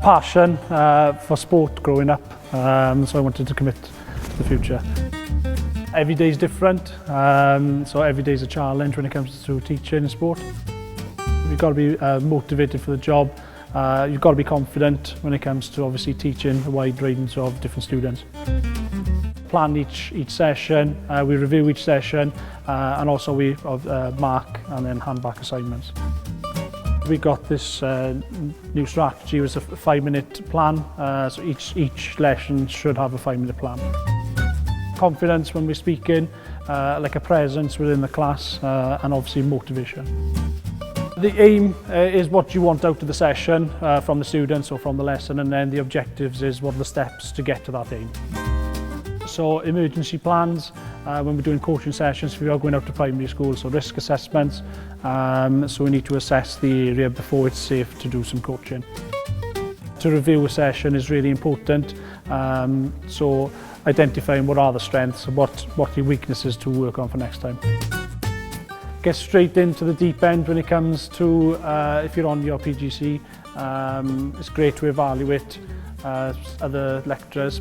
Passion for sport growing up, so I wanted to commit to the future. Every day is different, so every day is a challenge when it comes to teaching and sport. You've got to be motivated for the job. You've got to be confident when it comes to obviously teaching a wide range of different students. Plan each session, we review each session, and also we mark and then hand back assignments. We got this new strategy. It was a 5-minute plan, so each lesson should have a 5-minute plan. Confidence when we're speaking, like a presence within the class, and obviously motivation. The aim is what you want out of the session from the students or from the lesson, and then the objectives is what are the steps to get to that aim. So emergency plans, when we're doing coaching sessions, if we are going out to primary school, so risk assessments, so we need to assess the area before it's safe to do some coaching. To review a session is really important, so identifying what are the strengths and what are your weaknesses to work on for next time. Get straight into the deep end when it comes to if you're on your PGC. It's great to evaluate other lecturers.